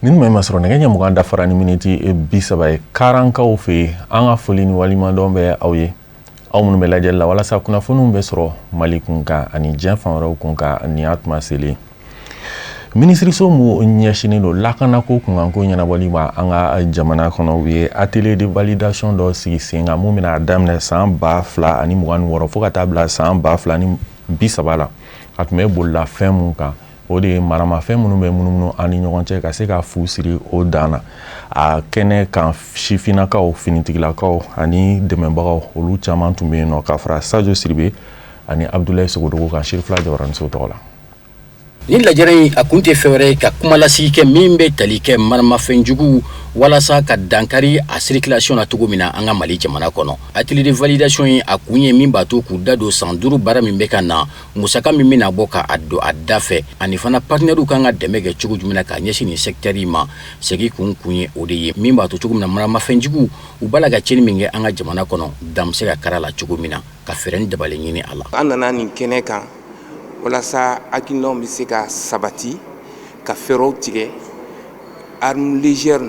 nin mai masro ne ganya mugan dafara ni miniti bisa bay karankaw fe an ga foli ni walima dombe awye aw mun be lajel la wala sa kuna funun be soro malikun ka ani jan fanraw kun ka ni atma sele ministre so mu nyashini lo lakana ko kun ko nyana walima an ga jamana kono wi atelier de validation do si singa mu mina damne san ba fla ani mugan woro fo ka tabla san ba fla ni bisa bala atme bolla femu ka o de marama fɛn minnu bɛ munumunu ani ɲɔgɔn cɛ ka se ka fu siri o danna a kɛnɛ kan sifinakaw finitigilakaw ani dɛmɛbagaw olu caman tun bɛ yen nɔ ka fara Sajo Siribe ani Abdulaye Sogodogo kan Sirifila Jabaraniso tɔgɔ la. Ni lajɛrɛ in a kun tɛ fɛn wɛrɛ ka kumalasigi kɛ min bɛ tali kɛ maramafɛnjugu walasa ka dankari a circulation na cogo min na an ka Mali jamana kɔnɔ. Atelier de validation in a kun ye min b'a to k'u da don san 5 baara min bɛ ka na musaka min bɛna bɔ k'a don a da fɛ ani fana partenaires kan ka dɛmɛ kɛ cogo jumɛn na ka ɲɛsin nin secteur in ma segi kun ye o de ye min b'a to cogo min na maramafɛnjugu u b'a la ka tiɲɛni min kɛ an ka jamana kɔnɔ dan bɛ se ka kari a la cogo min na ka fɛɛrɛ ni dabali ɲini a la. An nana nin kɛnɛ kan walasa hakilinaw bɛ se ka sabati ka fɛɛrɛw tigɛ arme légère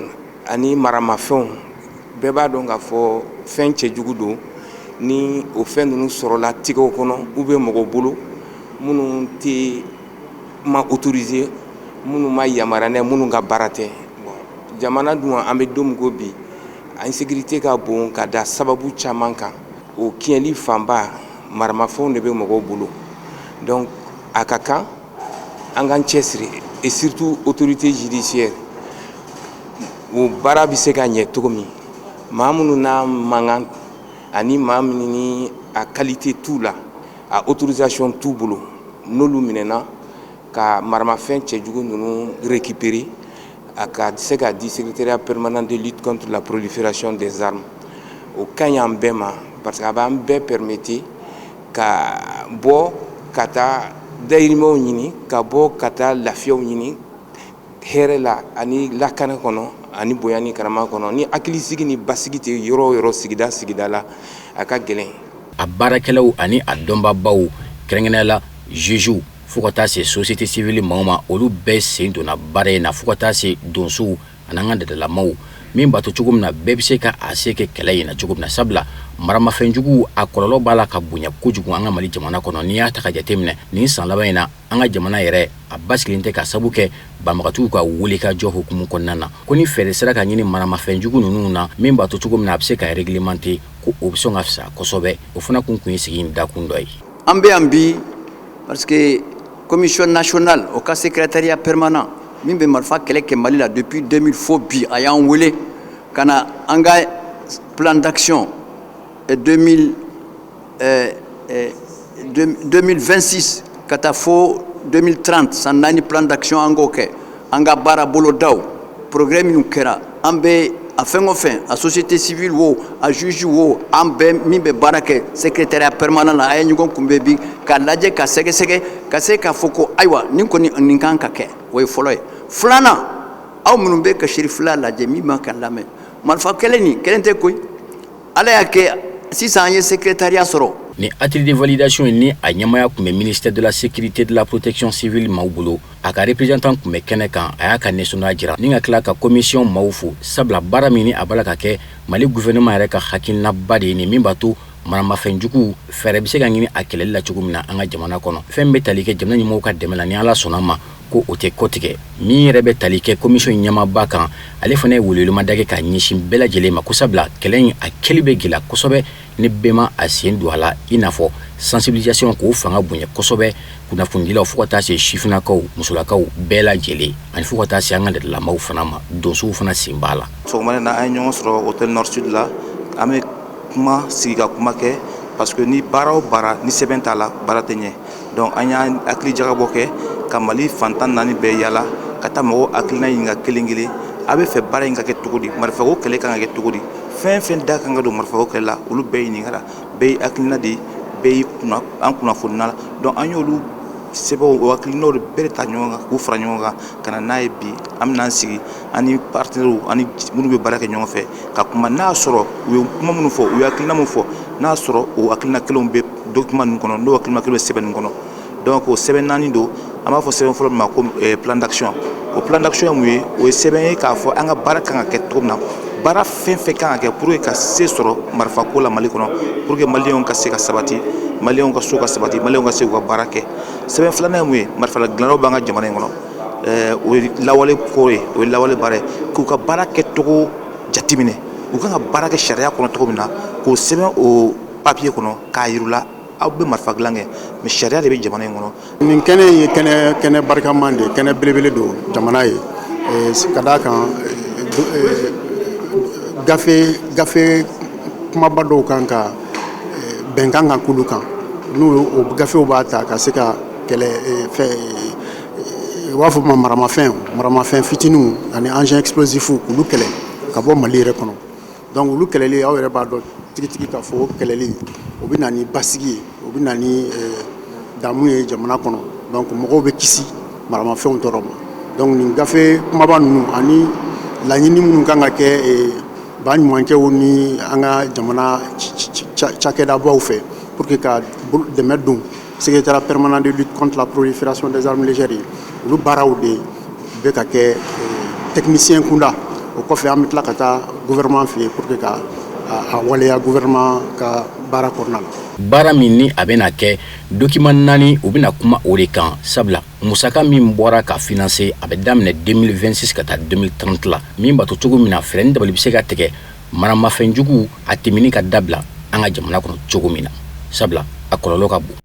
ani maramafɛnw bɛɛ b'a dɔn k'a fɔ fɛn cɛjugu don ni o fɛn ninnu sɔrɔla tigɛw kɔnɔ ou bien mɔgɔw bolo minnu tɛ ma autorisé minnu ma yamaruya n'a ye minnu ka baara tɛ jamana dun an bɛ don min ko bi insécurité ka bon ka da sababu caman kan o tiɲɛli fanba maramafɛnw de bɛ mɔgɔw bolo donc a ka kan an k'an cɛsiri et surtout autorité judiciaire o baara bɛ se ka ɲɛ cogo min maa minnu n'a mankan ani maa minnu ni a qualité t'u la a autorisation t'u bolo n'olu minɛna ka maramafɛn cɛjugu ninnu récupérer a ka se ka di secrétariat permanent de lutte contre la prolifération des armes o ka ɲi an bɛɛ ma parce que a b'an bɛɛ permettre ka bɔ ka taa dayirimɛw ɲini ka bɔ ka taa lafiyaw ɲini hɛrɛ la ani lakana kɔnɔ ani bonya ni karama kɔnɔ ni hakilisigi ni basigi tɛ yɔrɔ o yɔrɔ sigida la a ka gɛlɛn. A baarakɛlaw ani a dɔnbabaw kɛrɛnkɛrɛnnenya la juges fo ka taa se société civile maaw ma olu bɛɛ sen donna baara in na fo ka taa se donsow ani an ka dadalamaw min b'a to cogo min na bɛɛ bɛ se ka a se kɛ kɛlɛ in na cogo min na sabula maramafɛnjugu a kɔlɔlɔ b'a la ka bonya kojugu an ka Mali jamana kɔnɔ n'i y'a ta ka jateminɛ nin san laban in na an ka jamana yɛrɛ a basigilen tɛ ka sabu kɛ banbagatigiw ka wulikajɔ hukumu kɔnɔna na ko ni fɛɛrɛ sera ka ɲini maramafɛnjugu ninnu na min b'a to cogo min na a bɛ se ka réglementer ko o bɛ sɔn ka fisa kosɛbɛ o fana kun ye sigi in dakun dɔ ye. An bɛ yan bi parce que commission nationale au cas secrétariat permanent min bɛ marifa kɛlɛ kɛ Mali la depuis 2000 fo bi a y'an wele ka na an ka plan d'action 2026 ka taa fo 2030 san 4 plan d'action an k'o kɛ an ka baara bolodaw progrès minnu kɛra an bɛ a fɛn o fɛn a société civile wo a juge wo an bɛɛ min bɛ baara kɛ secrétariat permanent la a ye ɲɔgɔn kunbɛn bi ka lajɛ ka sɛgɛsɛgɛ ka se k'a fɔ ko ayiwa nin kɔni nin kan ka kɛ o ye fɔlɔ ye filanan aw minnu bɛ ka Sirifila lajɛ min ma ka lamɛn marifa kɛlɛ nin kɛlen tɛ koyi ala y'a kɛ sisan an ye secrétariat sɔrɔ. Ni atelier de validation ni a ɲɛmaya kun bɛ ministère de la sécurité de la protection civile maaw bolo a ka représentant kun bɛ kɛnɛ kan a y'a ka nisɔndiya jira ni ka tila ka commission maaw fo sabula baara min ni a bala ka kɛ Mali gouvernement yɛrɛ ka hakilinaba de ye nin min b'a to maramafɛnjugu fɛɛrɛ bɛ se ka ɲini a kɛlɛli la cogo min na an ka jamana kɔnɔ fɛn bɛ tali kɛ jamana ɲɛmɔgɔw ka dɛmɛ la ni ala sɔnna ma ko o tɛ kɔtigɛ min yɛrɛ bɛ tali kɛ commission ɲɛmaaba kan ale fana ye welewelema da kɛ ka ɲɛsin bɛɛ lajɛlen ma ko sabula kɛlɛ in a kɛli bɛ gɛlɛya kosɛbɛ ni bɛɛ ma a sen don a la i n'a fɔ sensibilisation k'o fanga bonya kosɛbɛ kunnafonidilaw fo ka taa se sifinakaw musolakaw bɛɛ lajɛlen ani fo ka taa se an ka dadalamaw fana ma donsow fana sen b'a la. Sɔgɔmada in na an ye ɲɔgɔn sɔrɔ hôtel Nord Sud la an bɛ kuma sigi ka kuma kɛ parce que ni baara o baara ni sɛbɛn t'a la baara tɛ ɲɛ donc an y'an hakili jagabɔ kɛ ka Mali fantan naani bɛɛ yala ka taa mɔgɔw hakilina ɲininka kelen kelen a bɛ fɛ baara in ka kɛ cogo di marifako kɛlɛ kan ka kɛ cogo di fɛn fɛn da kan ka don marifako kɛlɛ la olu bɛɛ ɲininkara bɛɛ ye hakilina de bɛɛ ye an kunnafonina la donc an y'olu sɛbɛnw o hakilinaw de bɛɛ de ta ɲɔgɔn kan k'u fara ɲɔgɔn kan ka na n'a ye bi an bɛna an sigi ani partenaires ani minnu bɛ baara kɛ ɲɔgɔn fɛ ka kuma n'a sɔrɔ u ye kuma minnu fɔ u ye hakilina minnu fɔ n'a sɔrɔ o hakilina kelenw bɛ document ninnu kɔnɔ n'o hakilina kelen bɛ sɛbɛn ninnu kɔnɔ donc o sɛbɛn naani don an b'a fɔ sɛbɛn fɔlɔ min ma ko plan d'action. O plan d'action ye mun ye o ye sɛbɛn ye k'a fɔ an ka baara kan ka kɛ cogo min na baara fɛn fɛn kan ka kɛ pour que ka se sɔrɔ marifako la Mali kɔnɔ pour que maliyɛnw ka se ka sabati maliyɛnw ka so ka sabati maliyɛnw ka se k'u ka baara kɛ. Sɛbɛn filanan ye mun ye marifala dilannaw b'an ka jamana in kɔnɔ o ye lawale ko ye o ye lawale baara ye k'u ka baara kɛcogo jateminɛ u kan ka baara kɛ sariya kɔnɔ cogo min na k'o sɛbɛn o papier kɔnɔ k'a yir'u la aw bɛ marifa dilan kɛ mais sariya de bɛ jamana in kɔnɔ. Nin kɛnɛ ye kɛnɛ barikaman de kɛnɛ belebele don jamana ye ka d'a kan gafe kumaba dɔw kan ka bɛnkan kan kulu kan n'u o gafew b'a ta ka se ka kɛlɛ u b'a fɔ ma maramafɛn fitininw ani engins explosifs k'olu kɛlɛ ka bɔ Mali yɛrɛ kɔnɔ donc olu kɛlɛli aw yɛrɛ b'a dɔn tigitigi ka fɔ kɛlɛli o bɛ na ni basigi ye o bɛ na ni damu ye jamana kɔnɔ donc mɔgɔw bɛ kisi maramafɛnw tɔɔrɔ ma donc nin gafe kumaba ninnu ani laɲini minnu kan ka kɛ baɲumankɛw ni an ka jamana cakɛdabaw fɛ pour que ka dɛmɛ don secrétariat permanent de lutte contre la prolifération des armes légères olu baaraw de bɛ ka kɛ technicien kunda o kɔfɛ an bɛ tila ka taa gouvernement fɛ yen pour que ka a waleya gouvernement ka baara kɔnɔna la. Baara min ni a bɛna kɛ document 4 u bɛna kuma o de kan sabula musaka min bɔra ka financer a bɛ daminɛ 2026 ka taa 2030 la min b'a to cogo min na fɛɛrɛ ni dabali bɛ se ka tigɛ maramafɛnjugu a tɛmɛni ka dabila an ka jamana kɔnɔ cogo min na sabula a kɔlɔlɔ ka bon.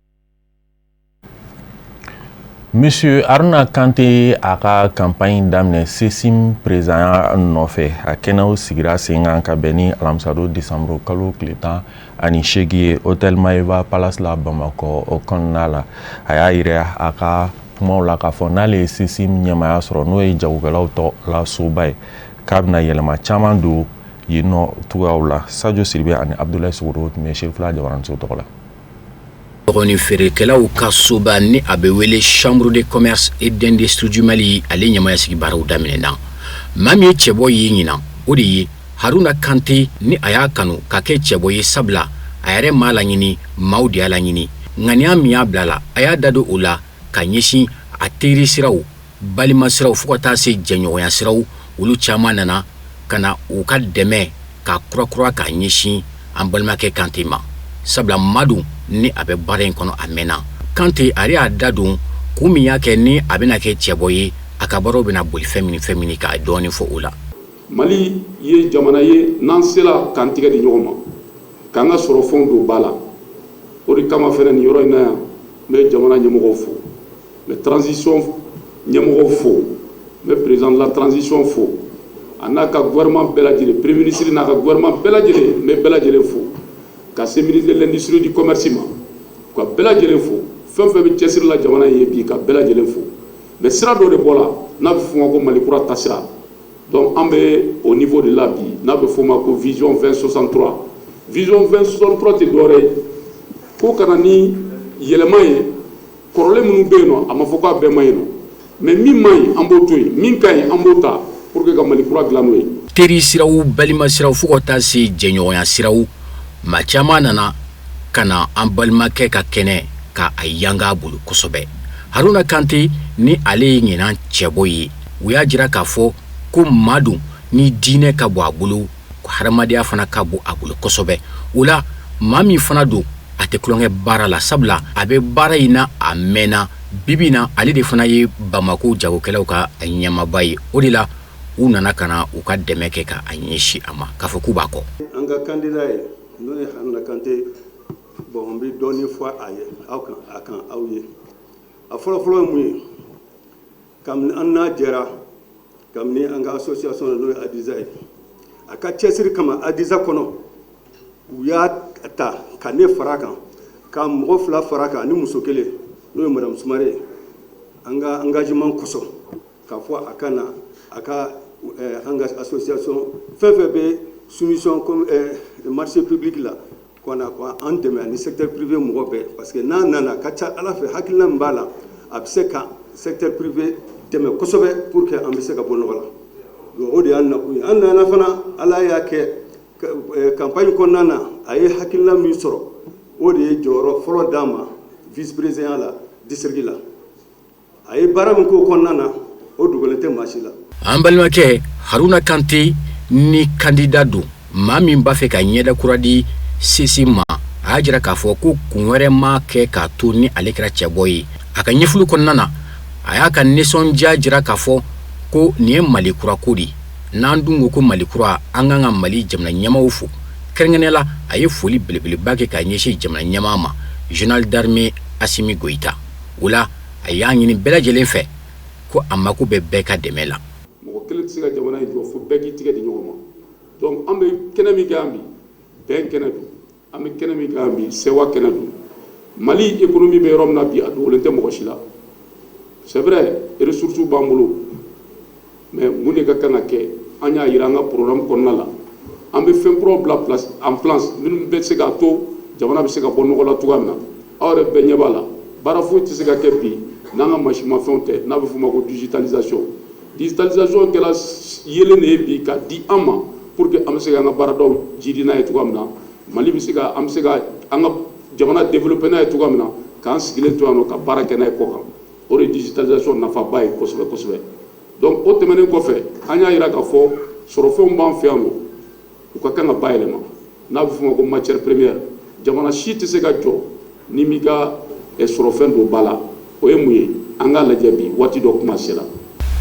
Monsieur Aruna Kante a ka campagne daminɛ Sesim président nɔfɛ a kɛnɛw sigira sen kan ka bɛn ni alamisa décembre kalo tile 18 ye Hôtel Maïva Palace la Bamakɔ o kɔnɔna la a y'a yira a ka kumaw la k'a fɔ n'ale ye Sesim ɲɛmaya sɔrɔ n'o ye jagokɛlaw tɔ la soba ye k'a bɛna yɛlɛma caman don yen nɔ cogoyaw la. Sadio Sidibe ani Abdoulaye Sogoro tun bɛ Chef Fila Jabaranso tɔgɔ la. Dɔgɔnin feerekɛlaw ka soba ni a bɛ wele Chambre de commerce et d'industrie du Mali ale ɲɛmaya sigi baaraw daminɛna maa min ye cɛbɔ ye ɲinan o de ye Haruna Kante ni a y'a kanu ka kɛ cɛbɔ ye sabula a yɛrɛ m'a laɲini maaw de y'a laɲini ŋaniya min y'a bila la a y'a da don o la ka ɲɛsin a teri siraw balima siraw fo ka taa se jɛɲɔgɔnya siraw olu caman nana ka na u ka dɛmɛ ka kurakura ka ɲɛsin an balimakɛ Kante ma sabula madu ni a bɛ baara in kɔnɔ a mɛnna Kante a y'a da don kun min y'a kɛ ni a bɛna kɛ cɛbɔ ye a ka baaraw bɛna boli fɛn min k'a dɔɔni fɔ o la. Mali ye jamana ye n'an sera k'an tigɛ di ɲɔgɔn ma k'an ka sɔrɔ fɛnw don ba la o de kama fɛnɛ nin yɔrɔ in na yan n bɛ jamana ɲɛmɔgɔw fo n bɛ transition ɲɛmɔgɔw fo n bɛ président de la transition fo a n'a ka gouvernement bɛɛ lajɛlen premier ministre n'a ka gouvernement bɛɛ lajɛlen n bɛ bɛɛ lajɛlen fo ka se ministre de l'industrie du commerce ma ka bɛɛ lajɛlen fo fɛn fɛn bɛ cɛsiri la jamana in ye bi ka bɛɛ lajɛlen fo mais sira dɔ de bɔ la n'a bɛ fɔ ma ko Mali kura tasira donc an bɛ au niveau de la bi n'a bɛ fɔ ma ko vision 2063 vision 2063 tɛ dɔwɛrɛ ye ko kana ni yɛlɛma ye kɔrɔlen minnu bɛ yen nɔ a ma fɔ k'a bɛɛ ma yen nɔ mais min ma ɲi an b'o to yen min ka ɲi an b'o ta pour que ka Mali kura dilan n'o ye. Teri siraw balima siraw fo ka taa se jɛɲɔgɔnya siraw maa caman nana ka na an balimakɛ ka kɛnɛ ka a yanga bolo kosɛbɛ. Haruna Kante ni ale ye ɲinan cɛbɔ ye u y'a jira k'a fɔ ko maa don ni diinɛ ka bɔ a bolo hadamadenya fana ka bɔ a bolo kosɛbɛ o la maa min fana don a tɛ kulonkɛ baara la sabula a bɛ baara in na a mɛnna bibi na ale de fana ye Bamako jagokɛlaw ka ɲɛmaaba ye o de la u nana ka na u ka dɛmɛ kɛ ka a ɲɛsin a ma k'a fɔ k'u b'a kɔ. An ka candidat ye n'o ye Haruna Kante bon n bɛ dɔɔni fɔ a ye a kan aw ye a fɔlɔfɔlɔ ye mun ye kabini an n'a jɛra kabini an ka association n'o ye Adiza ye a ka cɛsiri kama Adiza kɔnɔ u y'a ta ka ne fara kan ka mɔgɔ 2 fara kan ani muso 1 n'o ye Madame Sumare an ka engagement kosɔn k'a fɔ a ka na a ka an ka association fɛn fɛn bɛ soumission comme marché public la qu'on a en dɛmɛ ni secteur privé mɔgɔ bɛɛ parce que n'a nana ka ca Ala fɛ hakilina min b'a la a bɛ se ka secteur privé dɛmɛ kosɛbɛ pour que an bɛ se ka bɔ nɔgɔ la donc o de y'an nakun ye an nana fana Ala y'a kɛ campagne kɔnɔna na a ye hakilina min sɔrɔ o de ye jɔyɔrɔ fɔlɔ d'an ma vice président la district la a ye baara min k'o kɔnɔna na o dogolen tɛ maa si la. An balimakɛ Haruna Kante ni candidat don maa min b'a fɛ ka ɲɛda kura di CESI ma a y'a jira k'a fɔ ko kun wɛrɛ ma kɛ k'a to ni ale kɛra cɛbɔ ye. A ka ɲɛfuli kɔnɔna na a y'a ka nisɔndiya jira k'a fɔ ko nin ye Mali kura ko de n'an dun ko Mali kura an kan ka Mali jamana ɲɛmaaw fo. Kɛrɛnkɛrɛnnenya la a ye foli belebeleba kɛ k'a ɲɛsin jamana ɲɛmaa ma Général d'armée Assimi Goïta. O la a y'a ɲini bɛɛ lajɛlen fɛ ko a mako bɛ bɛɛ ka dɛmɛ la. Mɔgɔ kelen tɛ se ka jamana in jɔ fo bɛɛ k'i tigɛ di ɲɔgɔn ma. Donc an bɛ kɛnɛ min kɛ yan bi bɛn kɛnɛ don an bɛ kɛnɛ min kɛ yan bi sewa kɛnɛ don. Mali économie bɛ yɔrɔ min na bi a dogolen tɛ mɔgɔ si la. C'est vrai ressources b'an bolo mais mun de ka kan ka kɛ an y'a yira an ka programme kɔnɔna la an bɛ fɛn kuraw bila en place minnu bɛ se k'a to jamana bɛ se ka bɔ nɔgɔ la cogoya min na aw yɛrɛ bɛɛ ɲɛ b'a la baara foyi tɛ se ka kɛ bi n'an ka mansimafɛnw tɛ n'a bɛ f'o ma ko digitalisation kɛra yelen de ye bi ka di an ma pour que an bɛ se ka an ka baaradaw jidi n'a ye cogoya min na Mali bɛ se ka an bɛ se ka an ka jamana développer n'a ye cogoya min na k'an sigilen to yan nɔ ka baara kɛ n'a ye kɔ kan o de ye digitalisation nafaba ye kosɛbɛ kosɛbɛ. Donc o tɛmɛnen kɔfɛ an y'a yira k'a fɔ sɔrɔfɛnw b'an fɛ yan nɔ u ka kan ka bayɛlɛma n'a bɛ f'o ma ko matière première jamana si tɛ se ka jɔ ni m'i ka sɔrɔfɛn don ba la o ye mun ye an k'a lajɛ bi waati dɔ kuma sera.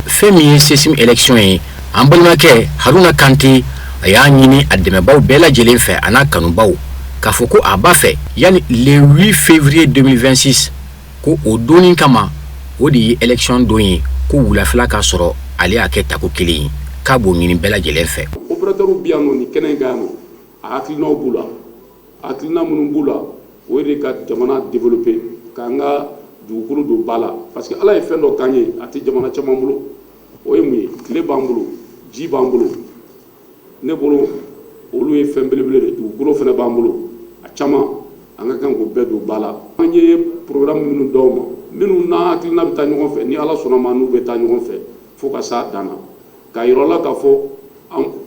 Fɛn min ye CESIM élection ye an balimakɛ Haruna Kante a y'a ɲini a dɛmɛbaw bɛɛ lajɛlen fɛ a n'a kanubaw k'a fɔ ko a b'a fɛ yanni le 8 février 2026 ko o donni kama o de ye élection don ye ko wulafɛla ka sɔrɔ ale y'a kɛ tako kelen ye k'a b'o ɲini bɛɛ lajɛlen fɛ. Opérateurs bi yan nɔ ni kɛnɛ in kan yan nɔ a hakilinaw b'u la hakilina minnu b'u la o ye de ka jamana développer k'an ka dugukolo don ba la parce que Ala ye fɛn dɔ k'an ye a tɛ jamana caman bolo o ye mun ye tile b'an bolo ji b'an bolo ne bolo olu ye fɛn belebele de dugukolo fana b'an bolo a caman an ka kan k'o bɛɛ don ba la. An ye programme minnu d'aw ma minnu n'a hakilina bɛ taa ɲɔgɔn fɛ ni Ala sɔnna ma n'u bɛ taa ɲɔgɔn fɛ fo ka s'a dan na k'a yir'a la k'a fɔ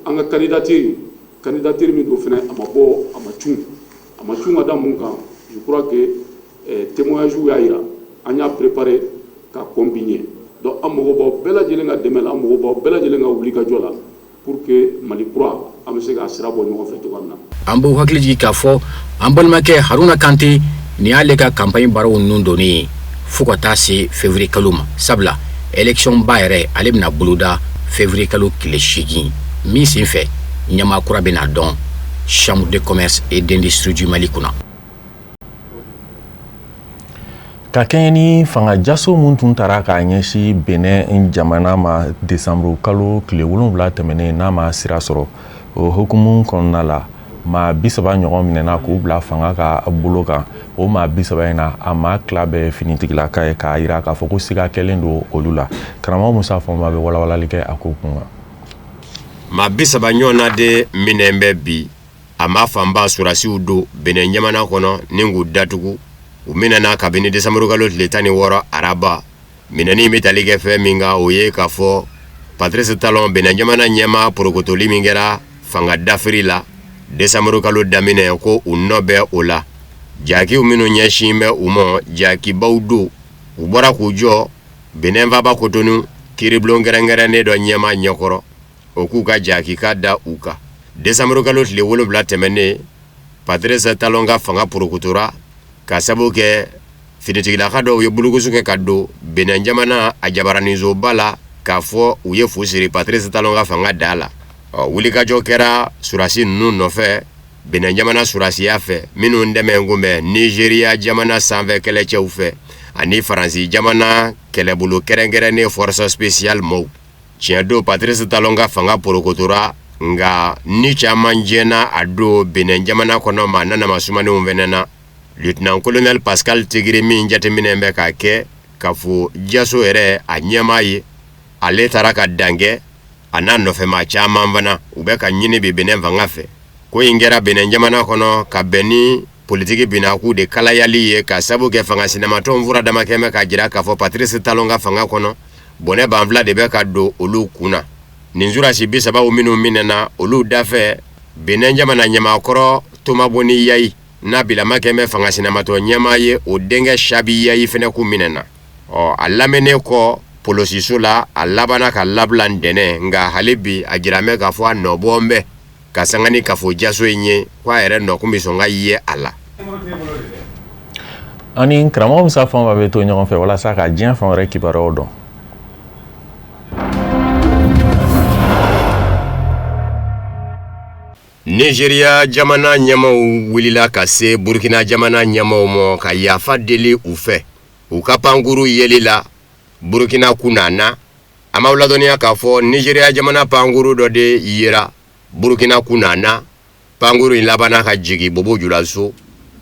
an ka candidature min don fana a ma bɔ a ma cun ka da mun kan je crois que témoignage y'a yira an y'a préparé ka combiner donc an mago b'aw bɛɛ lajɛlen ka dɛmɛ la an mago b'aw bɛɛ lajɛlen ka wuli ka jɔ la pour que Mali kura an bɛ se k'a sira bɔ ɲɔgɔn fɛ cogoya min na. An b'o hakili jigin k'a fɔ an balimakɛ Haruna Kante nin y'ale ka campagne baaraw ninnu donni ye fo ka taa se février kalo ma sabula élection ba yɛrɛ ale bɛna boloda février kalo tile 8 min sen fɛ ɲɛmaa kura bɛna dɔn chambre de commerce et d'industrie du Mali kunna. Ka kɛɲɛ ni fanga jaso mun tun tara k'a ɲɛsi Benin jamana ma décembre kalo tile 7 tɛmɛnen n'a ma sira sɔrɔ o hukumu kɔnɔna la maa 30 ɲɔgɔn minɛna k'u bila fanga ka bolo kan o maa 30 in na a maa tila bɛɛ finitigilaka ye k'a yira k'a fɔ ko siga kɛlen don olu la karamɔgɔ Musa Fɔnba bɛ walawalali kɛ a ko kun kan. Maa 30 ɲɔgɔnna de minɛn bɛ bi a ma fanba surasiw don Benin jamana kɔnɔ ni k'u datugu u minɛna kabini décembre kalo tile 16 araba minɛni bɛ tali kɛ fɛn min kan o ye k'a fɔ Patrice Talon Benin jamana ɲɛmaa porokotoli min kɛra fanga dafiri la décembre kalo daminɛ ko u nɔ bɛ o la jakiw minnu ɲɛsin bɛ u ma jakibaw don u bɔra k'u jɔ Benin faba Cotonou kiiriblon kɛrɛnkɛrɛnnen dɔ ɲɛmaa ɲɛkɔrɔ o k'u ka jaki ka da u kan décembre kalo tile 7 tɛmɛnen Patrice Talon ka fanga porokotora ka sabu kɛ finitigilaka dɔw ye bulukusu kɛ ka don Benin jamana a jabaranizoba la k'a fɔ u ye fu siri Patrice Talon ka fanga da la wulikajɔ kɛra surasi ninnu nɔfɛ Benin jamana surasiya fɛ minnu dɛmɛ kunbɛn Nigeria jamana sanfɛ kɛlɛcɛw fɛ ani Faransi jamana kɛlɛbolo kɛrɛnkɛrɛnnen force spéciale mɔw tiɲɛ don Patrice Talon ka fanga porokotora nga ni caman jɛna a don Benin jamana kɔnɔ ma nanama sumanenw fɛnɛ na lieutenant colonel Pascal Tigiri min jateminɛ bɛ ka kɛ ka fɔ jaso yɛrɛ a ɲɛmaa ye ale taara ka dangɛ a n'a nɔfɛma caman fana u bɛ ka ɲini bi Benin fanga fɛ ko in kɛra Benin jamana kɔnɔ ka bɛn ni politiki binaku de kalayali ye ka sabu kɛ fanga sinamatɔnw fura damakɛmɛ ka jira k'a fɔ Patrice Talon ka fanga kɔnɔ bɔnɛ banfila de bɛ ka don olu kunna nin surasi 30 minnu minɛna olu dafɛ Benin jamana ɲɛmaakɔrɔ Toma Boni Yayi n'a bilamakɛmɛ fanga sinamatɔ ɲɛmaa ye o denkɛ Shabi Yayi fɛnɛ ku minɛna a lamɛnnen kɔ polosiso la a labana ka labila ntɛnɛ nga hali bi a jiramɛ k'a fɔ a nɔbɔn bɛ ka sanga ni kafo jaso in ye ko a yɛrɛ nɔkun bɛ sɔn ka ye a la. Ani karamɔgɔ Musa Fanba bɛ to ɲɔgɔn fɛ walasa ka diɲɛ fan wɛrɛ kibaruyaw dɔn. Nigeria jamana ɲɛmaw wulila ka se Burkina jamana ɲɛmaw ma ka yafa deli u fɛ u ka pankuru yeli la Burkina kunana a ma ladɔnniya k'a fɔ Nigeria jamana pankuru dɔ de yera Burkina kunana pankuru in labana ka jigi Bobo Julaso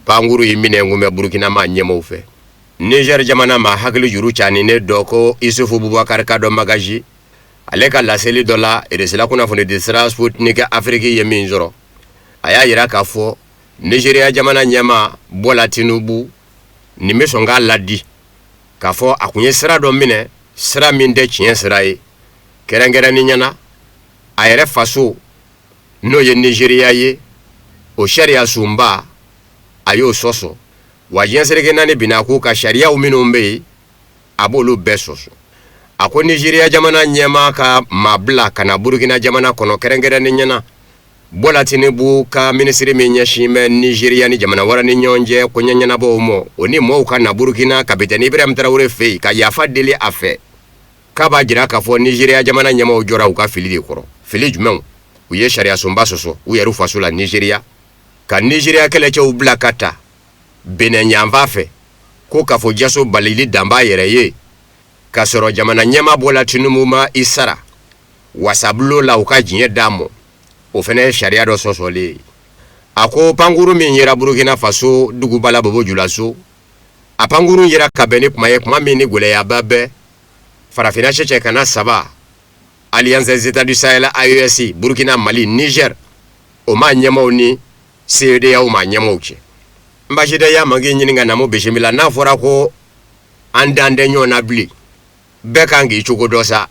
pankuru in minɛ kun bɛ Burkina ma ɲɛmaw fɛ. Niger jamana ma hakili juru caninen dɔ ko Isufu Bubakari Kado Magaji ale ka laseli dɔ la resela kunnafoni di sira Sputnik Afrique ye min sɔrɔ a y'a yira k'a fɔ Nigeria jamana ɲɛma Bola Tinubu nin bɛ sɔn k'a ladi k'a fɔ a kun ye sira dɔ minɛ sira min tɛ tiɲɛ sira ye kɛrɛnkɛrɛnni ɲɛna a yɛrɛ faso n'o ye Nigeria ye o sariya sunba a y'o sɔsɔ wa diɲɛ seleke naani binna k'u ka sariyaw minnu bɛ yen a b'olu bɛɛ sɔsɔ. A ko Nigeria jamana ɲɛma ka mabila kana Burkina jamana kɔnɔ kɛrɛnkɛrɛnni ɲɛna Bola Tinubu ka ministre min ɲɛsin bɛ Nigeria ni jamana wɛrɛ ni ɲɔgɔn cɛ koɲɛ ɲɛnabɔw ma o ni mɔɔw ka na Burkina kapitɛni Ibrahim Traoré fɛ yen ka yafa deli a fɛ k'a b'a jira k'a fɔ Nigeria jamana ɲɛmaw jɔra u ka fili de kɔrɔ. Fili jumɛnw? U ye sariya sunba sɔsɔ u yɛrɛ faso la Nigeria ka Nigeria kɛlɛcɛw bila ka taa Benin yanfan fɛ ko k'a fɔ jaso balili dan b'a yɛrɛ ye ka sɔrɔ jamana ɲɛma Bola Tinubu ma i sara wasabulo la u ka diɲɛ d'a ma o fana ye sariya dɔ sɔsɔlen. A ko pankuru min yera Burkina Faso dugubala Bobo Julaso a pankuru yera ka bɛn ni kuma ye kuma min ni gwɛlɛyaba bɛ farafina cɛcɛ kana saba Alliance des États du Sahel AES Burkina Mali Niger o ma ɲɛmaw ni CEDEAO ma ɲɛmaw cɛ. N basi tɛ y'a mangi ɲininka namu bisimila n'a fɔra ko an dan tɛ ɲɔgɔn na bilen bɛɛ kan k'i cogo dɔ sa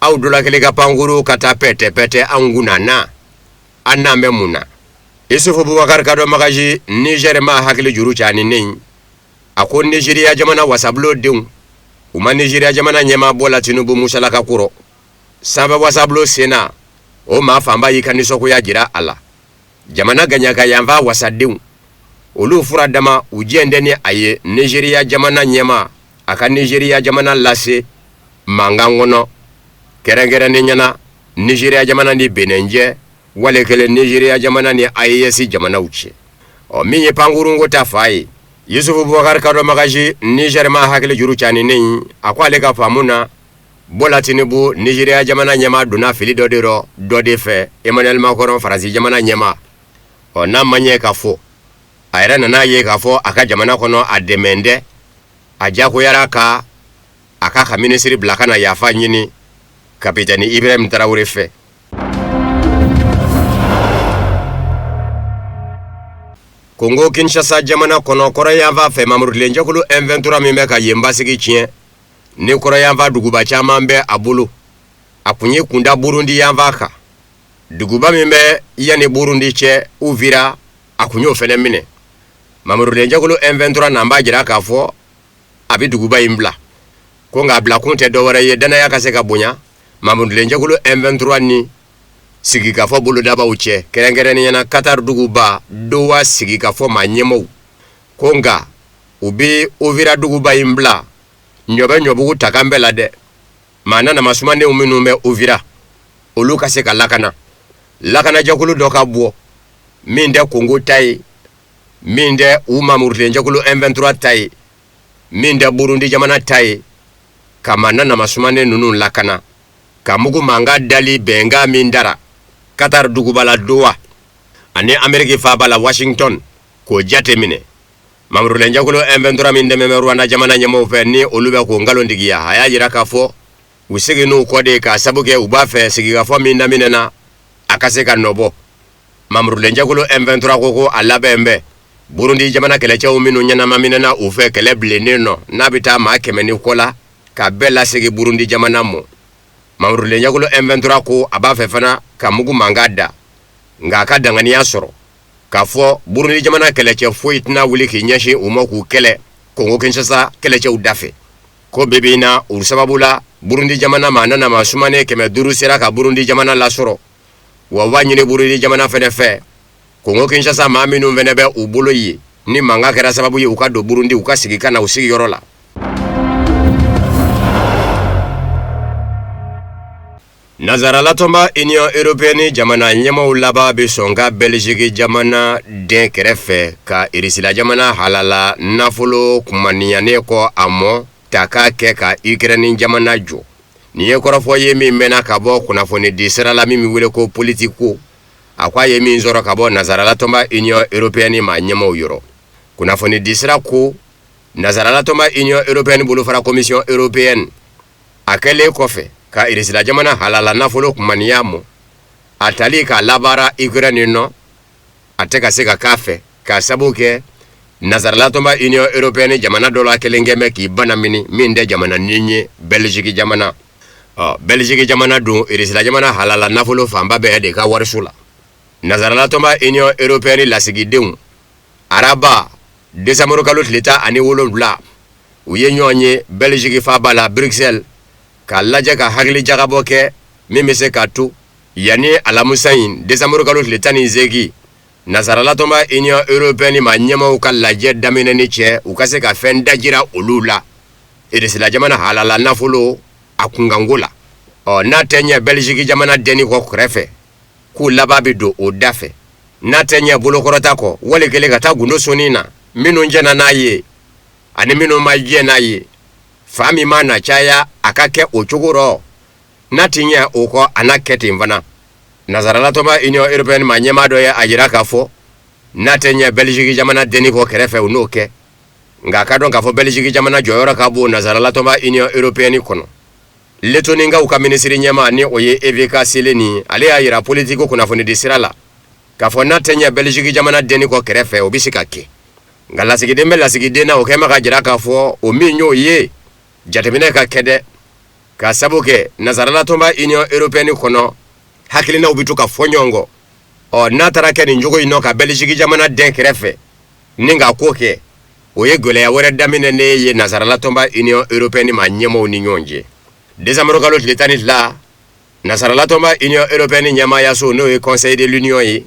aw dɔla kelen ka pankuru ka taa pɛtɛ an kunna na an n'an bɛ mun na. Isufu Bubakari Kado Magaji Niger ma hakili juru caninen a ko Nigeria jamana wasabulo denw u ma Nigeria jamana ɲɛma Bola Tinubu musalaka kɔrɔ sanfɛ wasabulo senna o maa fanba y'i ka nisɔngoya jira a la jamana gaɲaka yanfa wasadenw olu fura dama u jɛndɛ ni a ye Nigeria jamana ɲɛma a ka Nigeria jamana lase mankan kɔnɔ kɛrɛnkɛrɛnni ɲɛna Nigeria jamana ni Benin cɛ wale kelen Nigeria jamana ni AES jamanaw cɛ. Min ye pankurunko ta fa ye Isufu Bubakari Kado Magaji Niger ma hakili juru caninen a ko ale ka faamu na Bola Tinubu Nigeria jamana ɲɛma donna fili dɔ de rɔ dɔ de fɛ Emmanuel Macron Faransi jamana ɲɛma n'a ma ɲɛ ka fɔ a yɛrɛ nana ye k'a fɔ a ka jamana kɔnɔ a dɛmɛ dɛ a jagoyara ka a ka ministre bila kana yafa ɲini kapitɛni Ibrahim Traoré fɛ. Congo Kinshasa jamana kɔnɔ kɔrɔyanfa fɛ mamurudilɛnjɛkulu M23 min bɛ ka yen basigi tiɲɛ ni kɔrɔyanfa duguba caman bɛ a bolo a kun ye kunda Burundi yanfa kan duguba min bɛ yani Burundi cɛ Uvira a kun y'o fɛnɛ minɛ mamurudilɛnjɛkulu M23 n'an b'a jira k'a fɔ a bɛ duguba in bila ko nka bila kun tɛ dɔwɛrɛ ye danaya ka se ka bonya mamurudilɛnjɛkulu M23 ni sigikafɔ bolodabaw cɛ kɛrɛnkɛrɛnniyana Qatar duguba Doha sigikafɔ ma ɲɛmaw ko nka u bɛ Uvira duguba in bila ɲɔbugu ta kan bɛɛ la dɛ maa nana masumandenw minnu bɛ Uvira olu ka se ka lakana lakanajɛkulu dɔ ka bɔ min tɛ Congo ta ye min tɛ u mamurudilɛnjɛkulu M23 ta ye min tɛ Burundi jamana ta ye ka maa nana masumanden ninnu lakana ka mugu mankan dali bɛnkan min dara Qatar dugubala Doha ani Ameriki faaba la Washington k'o jate minɛ mamurudilɛnjɛkulu M23 min dɛmɛ bɛ Rwanda jamana ɲɛmaaw fɛ ni olu bɛ k'o nkalontigiya a y'a jira k'a fɔ u seginn'u kɔ de k'a sabu kɛ u b'a fɛ sigikafɔ min daminɛna a ka se ka nɔbɔ mamurudilɛnjɛkulu M23 ko a labɛn bɛ Burundi jamana kɛlɛcɛw minnu ɲɛnama minɛna u fɛ kɛlɛ bilennen nɔ n'a bɛ taa maa 100 ni kɔ la ka bɛɛ lasegi Burundi jamana mɔ mamurudilɛnjɛkulu M23 ko a b'a fɛ fana ka mugu mankan da nka a ka danganiya sɔrɔ k'a fɔ Burundi jamana kɛlɛcɛ foyi tɛna wuli k'i ɲɛsin u ma k'u kɛlɛ Congo Kinshasa kɛlɛcɛw da fɛ ko bebina ul sababula Burundi jamana ma nana ma sumane keme duru sera ka Burundi jamana la soro wa wanyini Burundi jamana fene fe Kongo Kinshasa ma minu vene be ubolo yi ni manga kera sababu yi uka do Burundi uka sigika na usigi yorola. Nazara latomba Union Européenne jamana nyama ulaba bisonga Belgique jamana den kerefe ka irisila jamana halala nafolo kumaniane ko amo taka ke ka Ukraine jamana jo. Niye korofo yemi mena kabo kunafoni disera la mimi wile ko politiku akwa yemi nzoro kabo Nazara latomba Union Européenne ma nyama uyoro. Kunafoni disera ko Nazara latomba Union Européenne bulu fara Commission Européenne akele kofe ka irisila jamana halala nafolo kumaniamo atali ka labara Ukraine no ateka seka kafe ka sabuke Nazara latomba Union Européenne jamana dola kelengeme ki bana minde jamana ninyi Belgique jamana Belgique jamana do irisila jamana halala nafolo famba be de ka warsula Nazara latomba Union Européenne la sigideu araba desamoro kalot leta ani wolondula uye nyonye Belgique fa bala Bruxelles ka laje ka hagli jagabo ke mimese ka tu yani alamusain desamoro kalot leta ni zegi Nazara latomba Union Européenne ma nyama uka laje damine ni che ukase ka fenda jira ulula irisila jamana halala nafolo akungangola na tenya Belgique jamana deni ko krefe ku lababi do odafe na tenya bulokorota ko wale kele kata gundo sonina minu njena naye ani minu maje naye fami mana chaya akake ochuguro na tinya uko anaketi mvana Nazara latomba Union Européenne manyema do ya ajira kafo na tenya Belgique jamana deni ko krefe unoke nga kadonga fo Belgique jamana joyora kabo Nazara latomba Union Européenne kono letoninga uka ministri nyema ni oye evika sileni ale ayira politiko kuna foni disirala kafona tenya Belgique jamana deni ko kerefe obisika ke ngala sigide mela sigide na okema ka jira kafo o minyo ye jatemine ka kede ka sabuke Nazara latomba Union Européenne kono hakilina ubituka fonyongo natara ke ni njogo inoka Belgique jamana den kerefe ninga koke oye gole ya wore damine ne ye Nazara latomba Union Européenne ma nyemo ni nyonje desamoro kalot letani la Nazara latomba Union Européenne nyama yaso no e Conseil de l'Union yi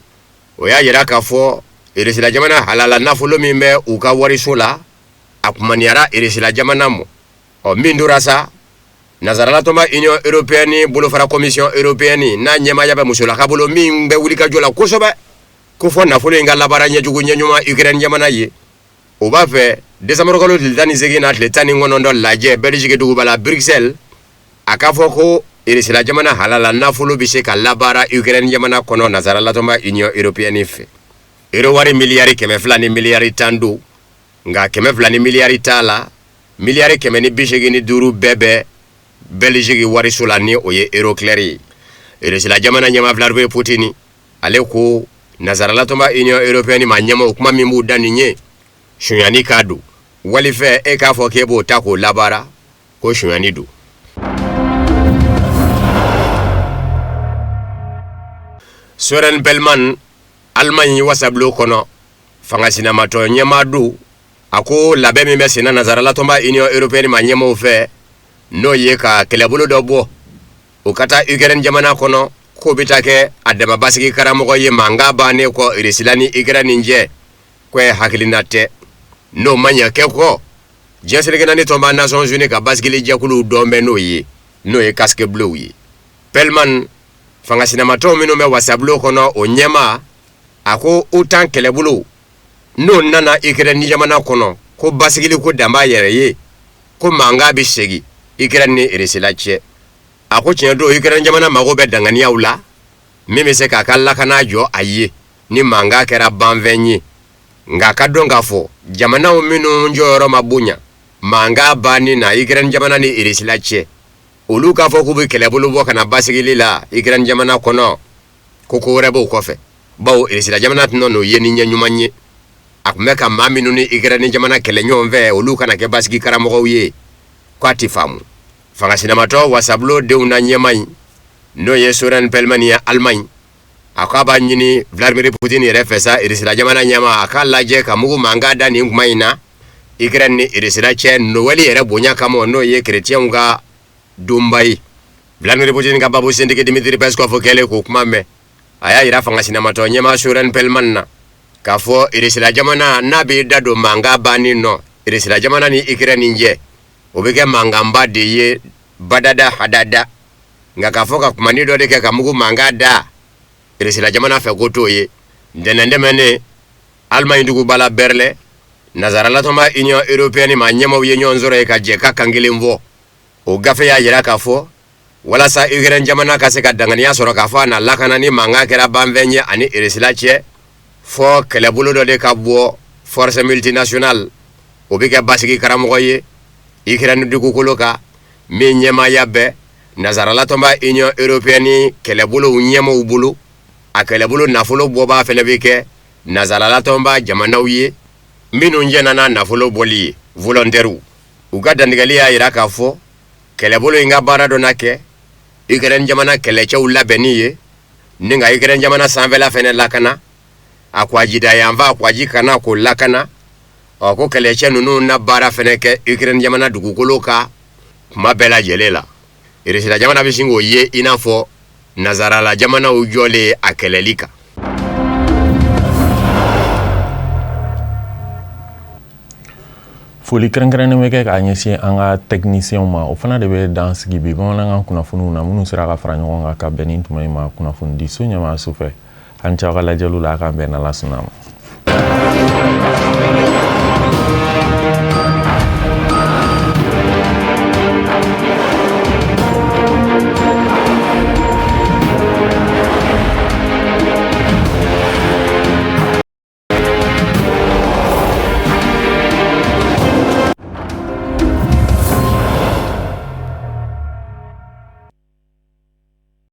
oya yera kafo irisila jamana halala nafolo mimbe uka warisula akumaniara irisila jamana mo mindurasa Nazara latomba Union Européenne bulu fara Commission Européenne na nyama yabe musula kabulu mimbe wulika jola kusobe kufo nafolo inga labara nyejugu nyenyuma Ukraine jamana yi obafe desamoro kalot letani zegi na letani ngonondo laje Belgique dugubala Bruxelles akafoko irisila jamana halala nafolo bise ka labara Ukraine jamana kono Nazara latomba Union Européenne fe ero wari miliari keme flani miliari tandu nga keme flani miliari tala miliari keme ni bishegi ni duru bebe Belgique wari sulani oye ero cleri irisila jamana nyama Vladimir Putin ale ko Nazara latomba Union Européenne ma nyama kuma mimbu dani nye shunyani kadu walife ekafo kebo tako labara ko shunyani du Soren Bellman Allemagne wasablo kono fanga sinamato nyamadu ako labe mi mesina Nazara latomba Union Européenne ma nyama ufe no yeka kelebulu dobo ukata Ukraine jamana kono ko bitake adama basiki karamo ye manga bane ko irisilani Ukraine nje kwe hakilinate no manya keko jeselegena ni tomba Nations Unies ka baskili jakulu dombe no ye casque bleu yi Bellman fanga sinamato mino me wasablo kono onyema ako utan kelebulu no nana Ukraine jamana kono ko basigili ko damba yereye ko manga bisegi Ukraine ni irisilache ako chendo Ukraine jamana mago be dangani yaula mimi se kakalla kana jo aye ni manga kera banvenyi nga kadonga fo jamana mino njoro mabunya manga bani na Ukraine jamana ni irisilache uluka fo kubi kelebulu bo kana basigili la Ukraine jamana kono koko rebo kofe bawo irisila jamana no yeni nyanyumanye akumeka maminu ni Ukraine jamana kele nyomve uluka na ke basigi karamo wiye kwati famu fanga sinamato wasablo de una nyamai no yesoran pelmania Allemagne akaba nyini Vladimir Putin refesa irisila jamana nyama akala je kamugu mangada ni ngumaina Ukraine ni Russie cɛ Noël yɛrɛ bonya kama n'o ye chrétien ka donba ye. Vladimir Putin ka babu sentigi Dmitry Peskov kɛlen k'o kuma mɛn. A y'a yira fanga sinamatɔ ɲɛmaa Soren Perelman na k'a fɔ Russie jamana n'a bɛ da don mankan banni nɔ Russie jamana ni Ukraine cɛ o bɛ kɛ mankanba de ye badada hadada nka k'a fɔ ka kumani dɔ de kɛ ka mugu mankan da Russie jamana fɛ ko t'o ye. Ntɛnɛn Allemagne duguba la Berlin nazaраlatɔma Union européenne ma ɲɛmaw ye ɲɔgɔn sɔrɔ ye ka jɛ ka kan kelen fɔ. O gafe y'a yira k'a fɔ walasa Ukraine jamana ka se ka danganiya sɔrɔ k'a fɔ a na lakana ni mankan kɛra banfɛn ye ani Russie cɛ fɔ kɛlɛbolo dɔ de ka bɔ force multinationale o bɛ kɛ basigi karamɔgɔ ye Ukraine dugukolo kan min ɲɛmaaya bɛɛ nazaраlatɔma Union européenne kɛlɛbolo ɲɛmaw bolo a kɛlɛbolo nafolo bɔbaa fɛnɛ bɛ kɛ nazaраlatɔma jamanaw ye minnu jɛnana nafolo bɔli ye volontaires u ka dantigɛli y'a yira k'a fɔ kɛlɛbolo in ka baara dɔ na kɛ Ukraine jamana kɛlɛcɛw labɛnni ye ni nka Ukraine jamana sanfɛla fɛnɛ lakana a ko a jida yanfa a ko a ji kana k'o lakana ko kɛlɛcɛ ninnu na baara fɛnɛ kɛ Ukraine jamana dugukolo ka kuma bɛɛ lajɛlen la. Russie jamana bɛ sin k'o ye i n'a fɔ nazarala jamanaw jɔlen a kɛlɛli kan. Foli kɛrɛnkɛrɛnnen bɛ kɛ k'a ɲɛsin an ka techniciens ma o fana de bɛ dan sigi bi bamanankan kunnafoniw na minnu sera ka fara ɲɔgɔn kan ka bɛn ni tuma in ma kunnafoni di so ɲɛmaa su fɛ an cɛ aw ka lajɛliw la a k'an bɛn n'Ala sɔnna ma.